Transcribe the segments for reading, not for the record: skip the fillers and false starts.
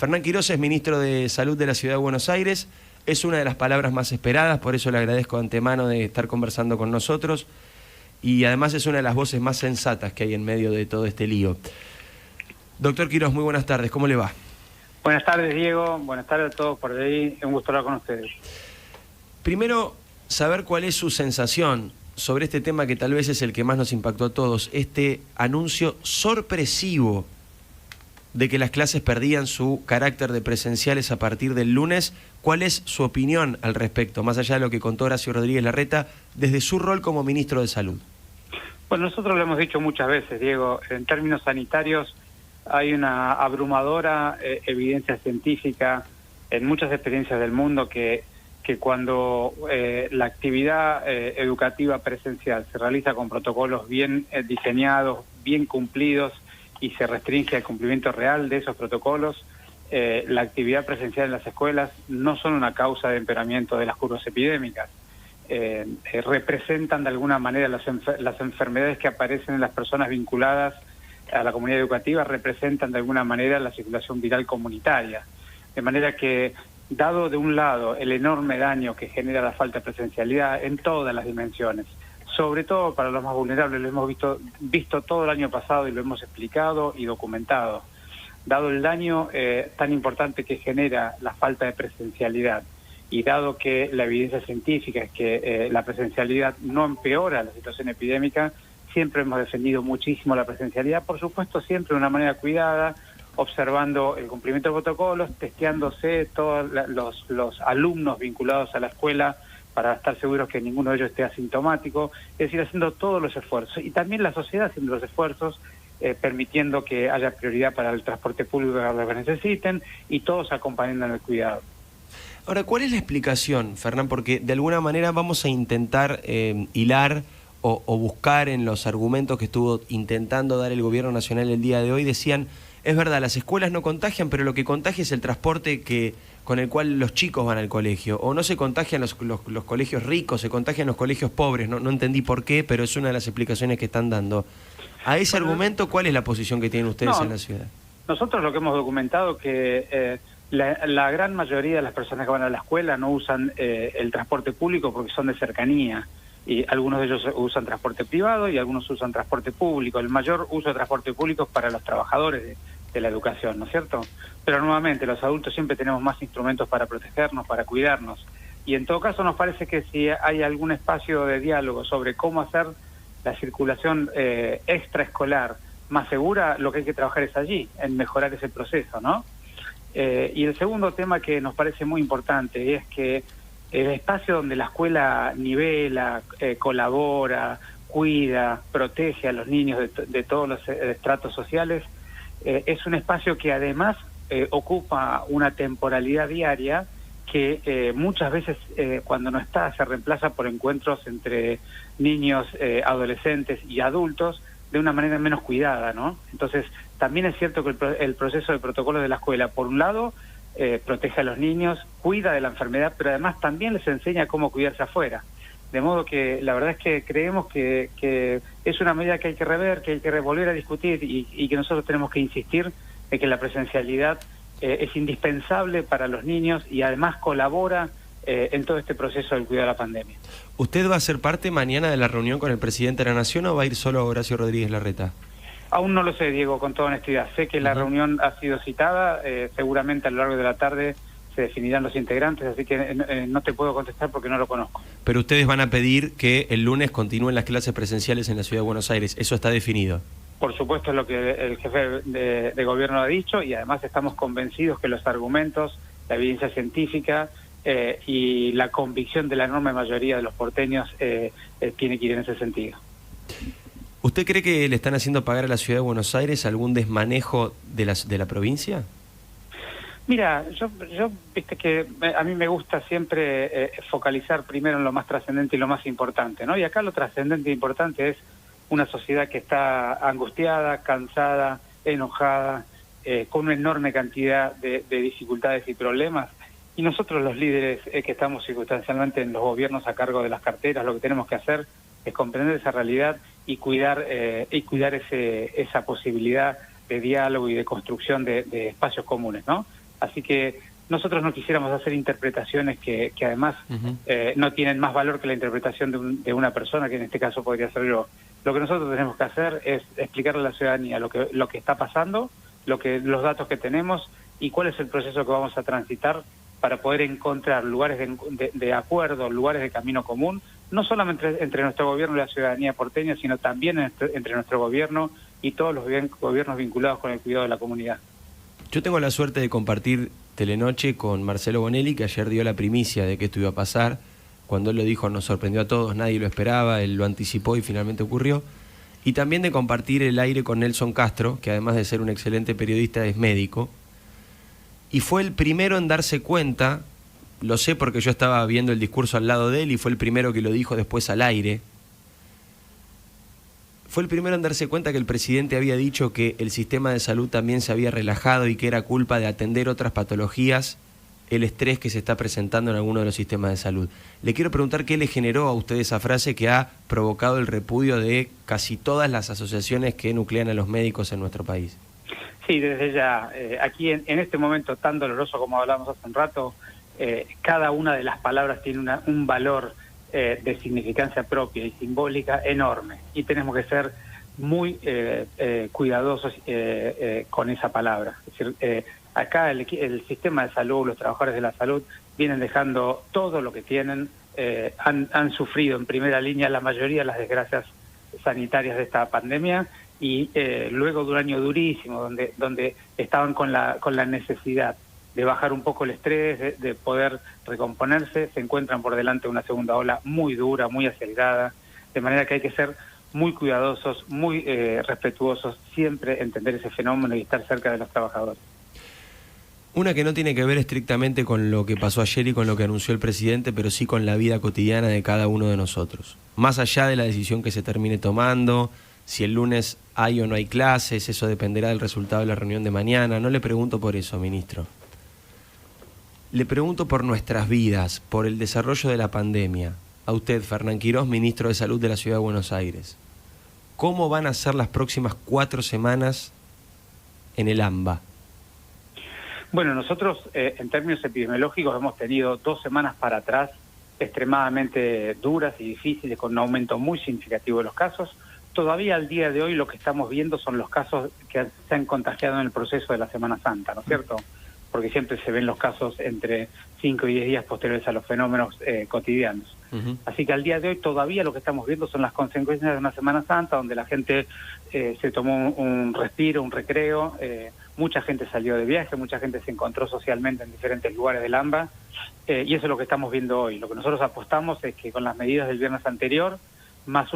Fernán Quirós es ministro de Salud de la Ciudad de Buenos Aires. Es una de las palabras más esperadas, por eso le agradezco de antemano de estar conversando con nosotros. Y además es una de las voces más sensatas que hay en medio de todo este lío. Doctor Quirós, muy buenas tardes, ¿cómo le va? Buenas tardes, Diego. Buenas tardes a todos por ahí. Es un gusto hablar con ustedes. Primero, saber cuál es su sensación sobre este tema que tal vez es el que más nos impactó a todos, este anuncio sorpresivo de que las clases perdían su carácter de presenciales a partir del lunes. ¿Cuál es su opinión al respecto, más allá de lo que contó Horacio Rodríguez Larreta, desde su rol como ministro de Salud? Bueno, nosotros lo hemos dicho muchas veces, Diego. En términos sanitarios hay una abrumadora evidencia científica en muchas experiencias del mundo que cuando la actividad educativa presencial se realiza con protocolos bien diseñados, bien cumplidos, y se restringe el cumplimiento real de esos protocolos, la actividad presencial en las escuelas no son una causa de empeoramiento de las curvas epidémicas. Representan de alguna manera las enfermedades que aparecen en las personas vinculadas a la comunidad educativa, representan de alguna manera la circulación viral comunitaria. De manera que, dado de un lado el enorme daño que genera la falta de presencialidad en todas las dimensiones, sobre todo para los más vulnerables, lo hemos visto todo el año pasado y lo hemos explicado y documentado. Dado el daño tan importante que genera la falta de presencialidad y dado que la evidencia científica es que la presencialidad no empeora la situación epidémica, siempre hemos defendido muchísimo la presencialidad, por supuesto siempre de una manera cuidada, observando el cumplimiento de protocolos, testeándose todos los alumnos vinculados a la escuela para estar seguros que ninguno de ellos esté asintomático, es decir, haciendo todos los esfuerzos. Y también la sociedad haciendo los esfuerzos, permitiendo que haya prioridad para el transporte público a los que necesiten y todos acompañando en el cuidado. Ahora, ¿cuál es la explicación, Fernán? Porque de alguna manera vamos a intentar hilar o buscar en los argumentos que estuvo intentando dar el gobierno nacional el día de hoy. Decían, es verdad, las escuelas no contagian, pero lo que contagia es el transporte con el cual los chicos van al colegio. O no se contagian los colegios ricos, se contagian los colegios pobres. No entendí por qué, pero es una de las explicaciones que están dando. A ese argumento, ¿cuál es la posición que tienen ustedes en la ciudad? Nosotros lo que hemos documentado que la gran mayoría de las personas que van a la escuela no usan el transporte público porque son de cercanía. Y algunos de ellos usan transporte privado y algunos usan transporte público. El mayor uso de transporte público es para los trabajadores de la educación, ¿no es cierto? Pero nuevamente, los adultos siempre tenemos más instrumentos para protegernos, para cuidarnos. Y en todo caso nos parece que si hay algún espacio de diálogo sobre cómo hacer la circulación extraescolar más segura, lo que hay que trabajar es allí, en mejorar ese proceso, ¿no? Y el segundo tema que nos parece muy importante es que el espacio donde la escuela nivela, colabora, cuida, protege a los niños de todos los estratos sociales, es un espacio que además ocupa una temporalidad diaria que muchas veces cuando no está se reemplaza por encuentros entre niños, adolescentes y adultos de una manera menos cuidada, ¿no? Entonces, también es cierto que el proceso de protocolo de la escuela, por un lado, protege a los niños, cuida de la enfermedad, pero además también les enseña cómo cuidarse afuera. De modo que la verdad es que creemos que es una medida que hay que rever, que hay que volver a discutir y que nosotros tenemos que insistir en que la presencialidad es indispensable para los niños y además colabora en todo este proceso del cuidado de la pandemia. ¿Usted va a ser parte mañana de la reunión con el presidente de la Nación o va a ir solo Horacio Rodríguez Larreta? Aún no lo sé, Diego, con toda honestidad. Sé que la reunión ha sido citada, seguramente a lo largo de la tarde se definirán los integrantes, así que no te puedo contestar porque no lo conozco. Pero ustedes van a pedir que el lunes continúen las clases presenciales en la Ciudad de Buenos Aires, ¿eso está definido? Por supuesto es lo que el jefe de gobierno ha dicho y además estamos convencidos que los argumentos, la evidencia científica y la convicción de la enorme mayoría de los porteños tiene que ir en ese sentido. ¿Usted cree que le están haciendo pagar a la Ciudad de Buenos Aires algún desmanejo de la provincia? Mira, yo viste que a mí me gusta siempre focalizar primero en lo más trascendente y lo más importante, ¿no? Y acá lo trascendente e importante es una sociedad que está angustiada, cansada, enojada, con una enorme cantidad de dificultades y problemas. Y nosotros los líderes que estamos circunstancialmente en los gobiernos a cargo de las carteras, lo que tenemos que hacer es comprender esa realidad y cuidar esa posibilidad de diálogo y de construcción de espacios comunes, ¿no? Así que nosotros no quisiéramos hacer interpretaciones que además no tienen más valor que la interpretación de una persona, que en este caso podría ser yo. Lo que nosotros tenemos que hacer es explicarle a la ciudadanía lo que está pasando, los datos que tenemos y cuál es el proceso que vamos a transitar para poder encontrar lugares de acuerdo, lugares de camino común, no solamente entre nuestro gobierno y la ciudadanía porteña, sino también entre nuestro gobierno y todos los gobiernos vinculados con el cuidado de la comunidad. Yo tengo la suerte de compartir Telenoche con Marcelo Bonelli, que ayer dio la primicia de que esto iba a pasar. Cuando él lo dijo nos sorprendió a todos, nadie lo esperaba, él lo anticipó y finalmente ocurrió. Y también de compartir el aire con Nelson Castro, que además de ser un excelente periodista es médico. Y fue el primero en darse cuenta, lo sé porque yo estaba viendo el discurso al lado de él y fue el primero que lo dijo después al aire. Fue el primero en darse cuenta que el presidente había dicho que el sistema de salud también se había relajado y que era culpa de atender otras patologías el estrés que se está presentando en alguno de los sistemas de salud. Le quiero preguntar qué le generó a usted esa frase que ha provocado el repudio de casi todas las asociaciones que nuclean a los médicos en nuestro país. Sí, desde ya, aquí en este momento tan doloroso como hablamos hace un rato, cada una de las palabras tiene un valor de significancia propia y simbólica enorme, y tenemos que ser muy cuidadosos con esa palabra. Es decir, acá el sistema de salud, los trabajadores de la salud vienen dejando todo lo que tienen, han sufrido en primera línea la mayoría de las desgracias sanitarias de esta pandemia, y luego de un año durísimo donde estaban con la necesidad de bajar un poco el estrés, de poder recomponerse, se encuentran por delante de una segunda ola muy dura, muy acelerada, de manera que hay que ser muy cuidadosos, muy respetuosos, siempre entender ese fenómeno y estar cerca de los trabajadores. Una que no tiene que ver estrictamente con lo que pasó ayer y con lo que anunció el presidente, pero sí con la vida cotidiana de cada uno de nosotros. Más allá de la decisión que se termine tomando, si el lunes hay o no hay clases, eso dependerá del resultado de la reunión de mañana. No le pregunto por eso, ministro. Le pregunto por nuestras vidas, por el desarrollo de la pandemia. A usted, Fernán Quirós, ministro de Salud de la Ciudad de Buenos Aires. ¿Cómo van a ser las próximas 4 semanas en el AMBA? Bueno, nosotros en términos epidemiológicos hemos tenido 2 semanas para atrás extremadamente duras y difíciles, con un aumento muy significativo de los casos. Todavía al día de hoy lo que estamos viendo son los casos que se han contagiado en el proceso de la Semana Santa, ¿no es cierto? Porque siempre se ven los casos entre 5 y 10 días posteriores a los fenómenos cotidianos. Así que al día de hoy todavía lo que estamos viendo son las consecuencias de una Semana Santa, donde la gente se tomó un respiro, un recreo, mucha gente salió de viaje, mucha gente se encontró socialmente en diferentes lugares del AMBA, y eso es lo que estamos viendo hoy. Lo que nosotros apostamos es que con las medidas del viernes anterior, más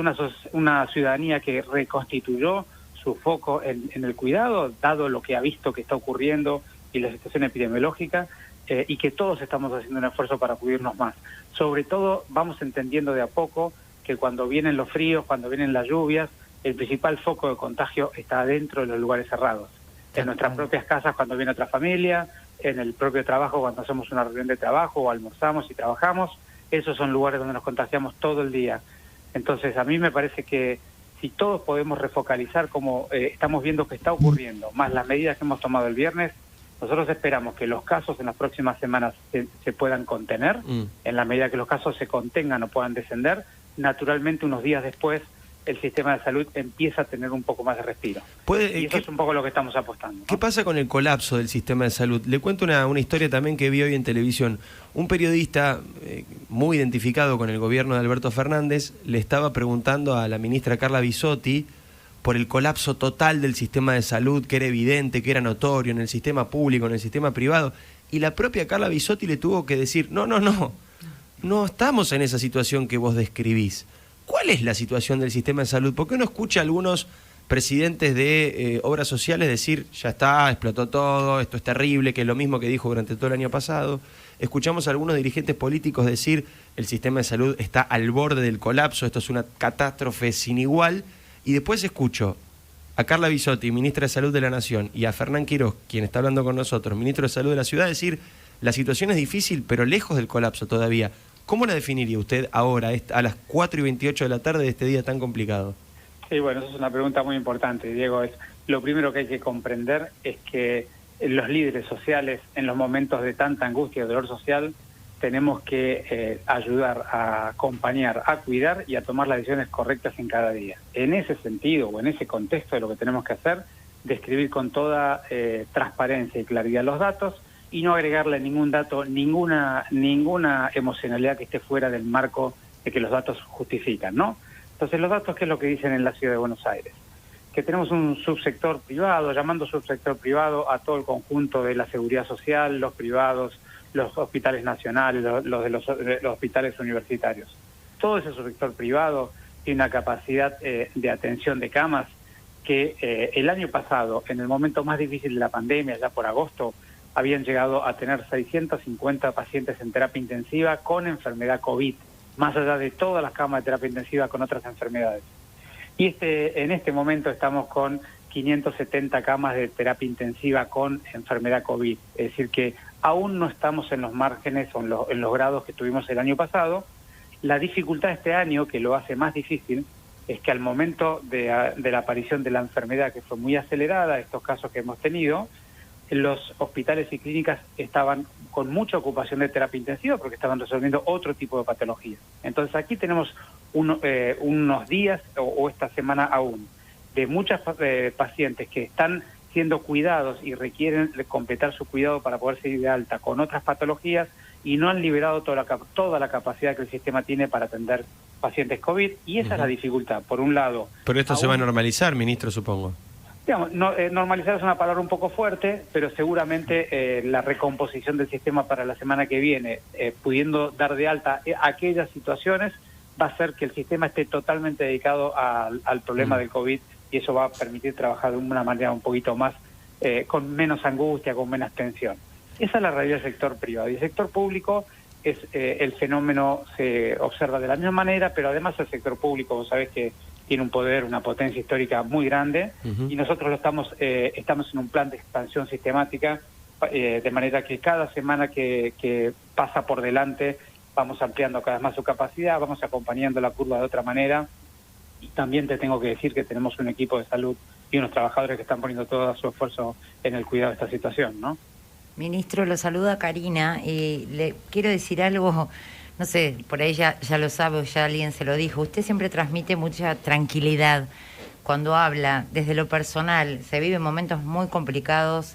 una ciudadanía que reconstituyó su foco en el cuidado, dado lo que ha visto que está ocurriendo y la situación epidemiológica, y que todos estamos haciendo un esfuerzo para cuidarnos más. Sobre todo vamos entendiendo de a poco que cuando vienen los fríos, cuando vienen las lluvias, el principal foco de contagio está dentro de los lugares cerrados. En nuestras propias casas cuando viene otra familia, en el propio trabajo cuando hacemos una reunión de trabajo o almorzamos y trabajamos, esos son lugares donde nos contagiamos todo el día. Entonces a mí me parece que si todos podemos refocalizar como estamos viendo que está ocurriendo, más las medidas que hemos tomado el viernes, nosotros esperamos que los casos en las próximas semanas se puedan contener, en la medida que los casos se contengan o puedan descender, naturalmente unos días después el sistema de salud empieza a tener un poco más de respiro. Y eso es un poco lo que estamos apostando, ¿no? ¿Qué pasa con el colapso del sistema de salud? Le cuento una historia también que vi hoy en televisión. Un periodista muy identificado con el gobierno de Alberto Fernández le estaba preguntando a la ministra Carla Bisotti por el colapso total del sistema de salud, que era evidente, que era notorio en el sistema público, en el sistema privado, y la propia Carla Bisotti le tuvo que decir, no estamos en esa situación que vos describís. ¿Cuál es la situación del sistema de salud? ¿Por qué uno escucha a algunos presidentes de obras sociales decir, ya está, explotó todo, esto es terrible, que es lo mismo que dijo durante todo el año pasado? Escuchamos a algunos dirigentes políticos decir, el sistema de salud está al borde del colapso, esto es una catástrofe sin igual. Y después escucho a Carla Bisotti, ministra de Salud de la Nación, y a Fernán Quirós, quien está hablando con nosotros, ministro de Salud de la Ciudad, decir, la situación es difícil, pero lejos del colapso todavía. ¿Cómo la definiría usted ahora, a las 4:28 de la tarde de este día tan complicado? Sí, bueno, eso es una pregunta muy importante, Diego. Lo primero que hay que comprender es que los líderes sociales en los momentos de tanta angustia y dolor social tenemos que ayudar a acompañar, a cuidar y a tomar las decisiones correctas en cada día. En ese sentido o en ese contexto de lo que tenemos que hacer, describir con toda transparencia y claridad los datos y no agregarle ningún dato, ninguna emocionalidad que esté fuera del marco de que los datos justifican, ¿no? Entonces, los datos, ¿qué es lo que dicen en la Ciudad de Buenos Aires? Que tenemos un subsector privado, llamando subsector privado a todo el conjunto de la seguridad social, los privados, los hospitales nacionales, los hospitales universitarios. Todo ese subsector privado tiene una capacidad de atención de camas que el año pasado, en el momento más difícil de la pandemia, ya por agosto, habían llegado a tener 650 pacientes en terapia intensiva con enfermedad COVID, más allá de todas las camas de terapia intensiva con otras enfermedades. Y en este momento estamos con 570 camas de terapia intensiva con enfermedad COVID. Es decir, que aún no estamos en los márgenes o en los grados que tuvimos el año pasado. La dificultad de este año, que lo hace más difícil, es que al momento de la aparición de la enfermedad, que fue muy acelerada, estos casos que hemos tenido, los hospitales y clínicas estaban con mucha ocupación de terapia intensiva porque estaban resolviendo otro tipo de patologías. Entonces aquí tenemos unos días o esta semana aún de muchas pacientes que están siendo cuidados y requieren completar su cuidado para poder seguir de alta con otras patologías y no han liberado toda la capacidad que el sistema tiene para atender pacientes COVID, y esa es la dificultad, por un lado. Pero esto se va a normalizar, ministro, supongo. Digamos, normalizar es una palabra un poco fuerte, pero seguramente la recomposición del sistema para la semana que viene, pudiendo dar de alta aquellas situaciones, va a hacer que el sistema esté totalmente dedicado al problema del COVID, y eso va a permitir trabajar de una manera un poquito más, con menos angustia, con menos tensión. Esa es la realidad del sector privado. Y el sector público, el fenómeno se observa de la misma manera, pero además el sector público, vos sabés que tiene un poder, una potencia histórica muy grande, y nosotros estamos en un plan de expansión sistemática, de manera que cada semana que pasa por delante vamos ampliando cada vez más su capacidad, vamos acompañando la curva de otra manera, y también te tengo que decir que tenemos un equipo de salud y unos trabajadores que están poniendo todo su esfuerzo en el cuidado de esta situación, ¿no? Ministro, lo saluda Karina, y le quiero decir algo. No sé, por ahí ya lo sabe o ya alguien se lo dijo. Usted siempre transmite mucha tranquilidad cuando habla desde lo personal. Se viven momentos muy complicados.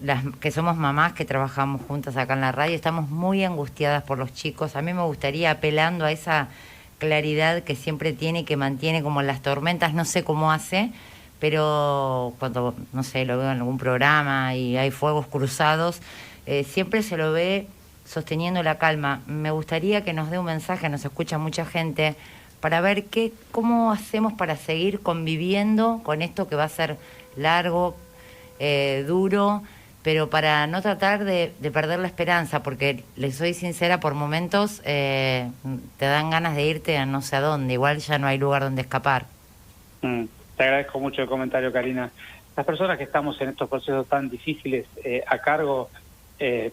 Las que somos mamás que trabajamos juntas acá en la radio, estamos muy angustiadas por los chicos. A mí me gustaría, apelando a esa claridad que siempre tiene y que mantiene como las tormentas, no sé cómo hace, pero cuando, no sé, lo veo en algún programa y hay fuegos cruzados, siempre se lo ve sosteniendo la calma. Me gustaría que nos dé un mensaje, nos escucha mucha gente, para ver cómo hacemos para seguir conviviendo con esto que va a ser largo, duro, pero para no tratar de perder la esperanza, porque les soy sincera, por momentos te dan ganas de irte a no sé a dónde, igual ya no hay lugar donde escapar. Te agradezco mucho el comentario, Karina. Las personas que estamos en estos procesos tan difíciles a cargo,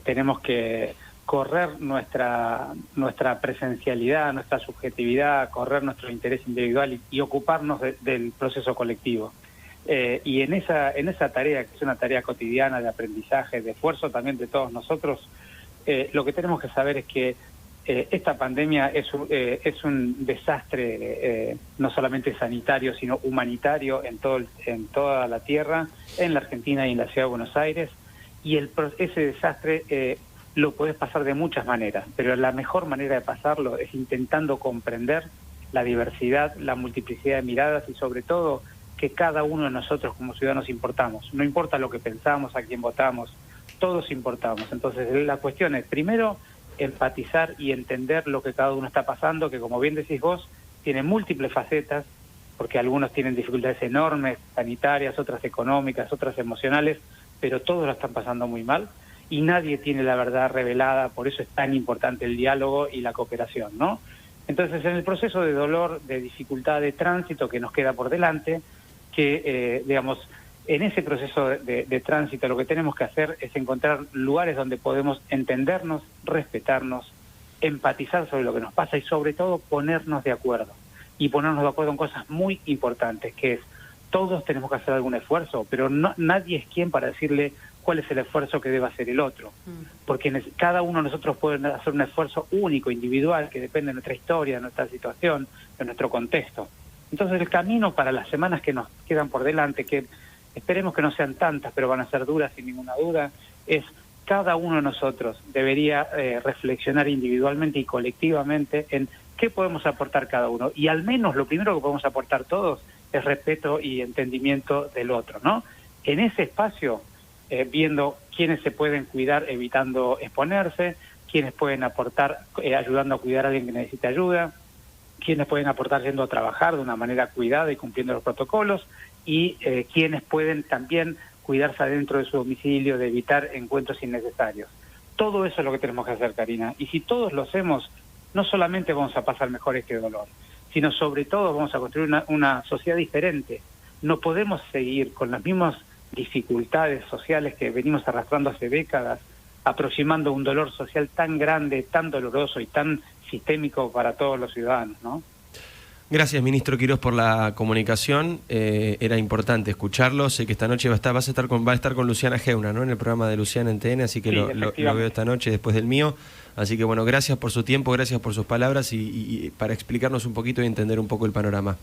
tenemos que correr nuestra presencialidad, nuestra subjetividad, correr nuestro interés individual y ocuparnos del proceso colectivo. Y en esa tarea, que es una tarea cotidiana de aprendizaje, de esfuerzo también de todos nosotros, lo que tenemos que saber es que esta pandemia es un desastre no solamente sanitario, sino humanitario en toda la tierra, en la Argentina y en la Ciudad de Buenos Aires, y ese desastre lo puedes pasar de muchas maneras, pero la mejor manera de pasarlo es intentando comprender la diversidad, la multiplicidad de miradas y sobre todo que cada uno de nosotros como ciudadanos importamos. No importa lo que pensamos, a quién votamos, todos importamos. Entonces la cuestión es, primero, empatizar y entender lo que cada uno está pasando, que como bien decís vos, tiene múltiples facetas, porque algunos tienen dificultades enormes, sanitarias, otras económicas, otras emocionales, pero todos lo están pasando muy mal y nadie tiene la verdad revelada, por eso es tan importante el diálogo y la cooperación, ¿no? Entonces, en el proceso de dolor, de dificultad de tránsito que nos queda por delante, que, en ese proceso de tránsito lo que tenemos que hacer es encontrar lugares donde podemos entendernos, respetarnos, empatizar sobre lo que nos pasa y sobre todo ponernos de acuerdo. Y ponernos de acuerdo en cosas muy importantes, que es todos tenemos que hacer algún esfuerzo, pero nadie es quien para decirle cuál es el esfuerzo que debe hacer el otro, porque cada uno de nosotros puede hacer un esfuerzo único, individual, que depende de nuestra historia, de nuestra situación, de nuestro contexto. Entonces el camino para las semanas que nos quedan por delante, que esperemos que no sean tantas, pero van a ser duras sin ninguna duda, es cada uno de nosotros debería reflexionar individualmente y colectivamente en qué podemos aportar cada uno. Y al menos lo primero que podemos aportar todos es respeto y entendimiento del otro, ¿no? En ese espacio, viendo quiénes se pueden cuidar evitando exponerse, quiénes pueden aportar ayudando a cuidar a alguien que necesita ayuda, quiénes pueden aportar yendo a trabajar de una manera cuidada y cumpliendo los protocolos, y quienes pueden también cuidarse adentro de su domicilio, de evitar encuentros innecesarios. Todo eso es lo que tenemos que hacer, Karina. Y si todos lo hacemos, no solamente vamos a pasar mejor este dolor, sino sobre todo vamos a construir una sociedad diferente. No podemos seguir con las mismas dificultades sociales que venimos arrastrando hace décadas, aproximando un dolor social tan grande, tan doloroso y tan sistémico para todos los ciudadanos, ¿no? Gracias, ministro Quirós, por la comunicación. Era importante escucharlo. Sé que esta noche va a estar con Luciana Geuna, ¿no? En el programa de Luciana en TN, así que sí, lo veo esta noche después del mío. Así que bueno, gracias por su tiempo, gracias por sus palabras y para explicarnos un poquito y entender un poco el panorama.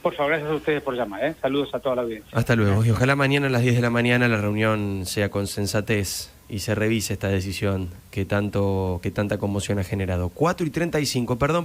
Por favor, gracias a ustedes por llamar, Saludos a toda la audiencia. Hasta luego. Y ojalá mañana a las 10 de la mañana la reunión sea con sensatez y se revise esta decisión que tanta conmoción ha generado. 4:35, perdón por